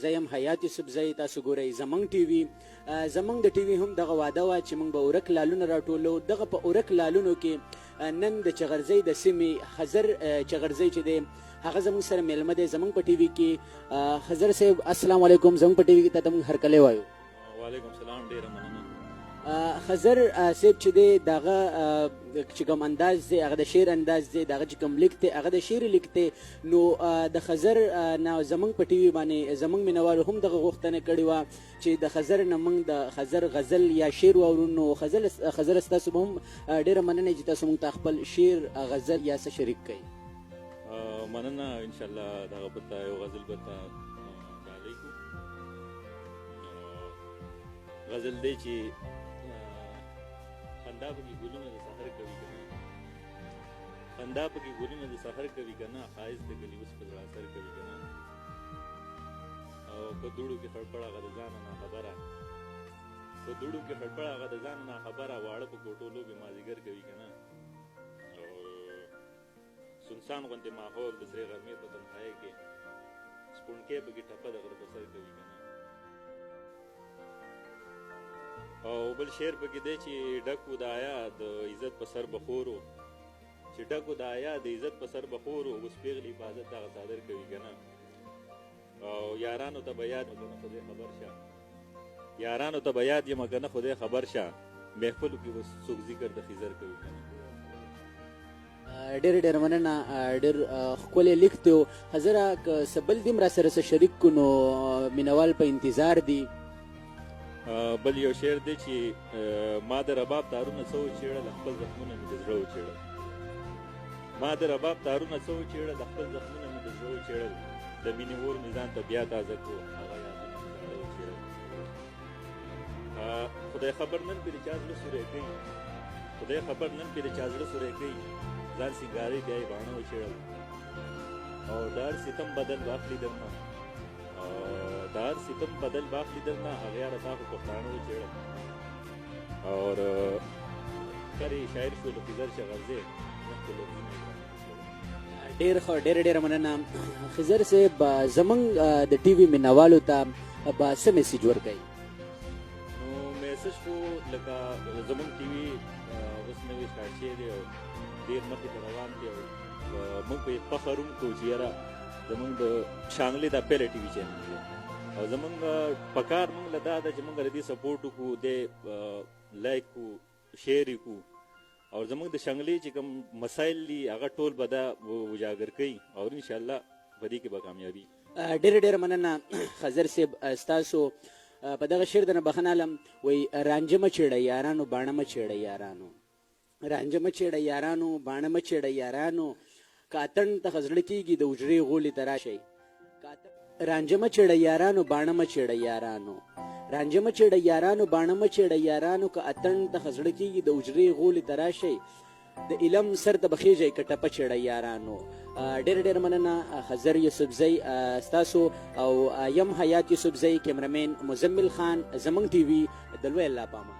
زه یم حیات یوسفزای. تاسو ګورئ زمونږ ټي وي. زمونږ د ټي وي هم دغه واده وه چې موږ به ورک لالونه راټولو. دغه په ورک لالونو کې نن د چغرزۍ د سیمې خزر چغرزۍ چې دی هغه زموږ سره میلمه دی زموږ په ټي وي کې. خزر صاحب السلام علیکم. زموږ په ټي وي کې ته موږ هرکلی وایو. وعلیکم السلام. ډېره مننه. خزر صاحب چې دی دغه چې کوم انداز دی هغه د شعر انداز دی، دغه چې کوم لیک دی هغه د شعر لیک دی. نو د خزر نه زموږ په ټي وي باندې زموږ مینوالو هم دغه غوښتنه کړې وه چې د خزر نه موږ د خزر غزل یا شعر واورو. نو خزر ستاسو به هم ډېره مننه چې تاسو موږ ته خپل شعر غزل یا څه شریک کړئ. مننه. انشاءالله دغه بته یو غزل بته ډالۍ کړو. غزل دی چې خندا پکې ګلونه د سحر کوي که نه، خندا پکې ګلونه د سحر کوي که نه، ښایست د ګلي اوس په زړه اثر کوي که نه، او په دوړو کې خړپړ هغه د ځانه ناخبره، په دوړو کې خړپړ هغه د ځانه ناخبره، واړه په کوټو لوبې مازدیګر کوي که نه، او سنسان غوندې ماحول د سرې غرمې په تنهایۍ کې سپوڼکۍ پکې ټپه د غره په سر کوي که نه. او بل شعر پکې دی چې ډکو د آیا د عزت په سر بخورو، چې ډکو د آیا د عزت په سر بخورو، اوس پیغلې حفاظت هغه صادر کوي که نه. او یارانو ته به یاد یم که نه خدای خبر شه، یارانو ته به یاد یم که نه خدای خبر شه، محفلو کې به څوک ذکر د خیزر کوي که نه. ډېر مننه. ډېر ښکلی لیک دی. حضره که څه بل دې هم را سره څه شریک کړو نو مینوال په انتظار دي. بل یو شعر دی چې ما د رباب تارونه څه وچېړل خپل زخمونه مې د زړه وچېړل، ما د رباب تارونه څه وچېړل خپل زخمونه مې د زړه وچېړل، د مینې اور مې ځان ته بیا تازه کړو هغه یادونه مې زړه وچېړل. خدای خبر نن پرې چا زړه سوری کوي، خدای خبر نن پرې چا زړه سوری کوي، ځان سینګارې بیا یې باڼه وچېړل، او ډار ستم بدل واخلي درنه، دار ستم بدل باخلی درنا هغه یاره تا خو پښتانه وچېړل. اور خرې شاعر شو له خزر شغرزې ډېر مننه. خزر صاحب زمونږ د ټي وي مینوالو ته به څه میسیج ورکوئ؟ نو میسج خو لکه زمونږ ټي وي اوس نوی سټارټ شوی دی او ډېر مخکې ته روان دی، او موږ په فخر هم کوو چې یاره زمونږ د شانګلې دا پیله ټي وي چینل دی، او زمونږ پکار موږ له دا ده چې موږ له دې سپورټ وکړو، د لایک کړو، شیر یې کړو، او زمونږ د شانګلې چې کوم مسایل دي هغه ټول به دا اجاګر کوي، او انشاءالله په دې کې به کامیابي. ډېر مننه خزر صاحب. ستاسو په دغه شعر د نه بخښنه لم وایي رانجه مه چېړه یارانو باڼه مه چېړه یارانو، رانجه مه چېړه یارانو باڼه مه چېړه یارانو، که اتڼ ته زړه کېږي د حجرې غولې ته راشئ. رانجه مه چېړه یارانو باڼه مه چېړه یارانو، رانجه مه چېړه یارانو باڼه مه چېړه یارانو، که اتڼ ته زړه کېږي د حجرې غولې ته راشئ، د علم سر ته به خېژئ که ټپه چېړه یارانو. ډېر مننه خزر یوسفزۍ ستاسو، او یم حیات یوسفزۍ، کیمرمین مزمل خان، زمونږ ټي وي د لوی الله پامه.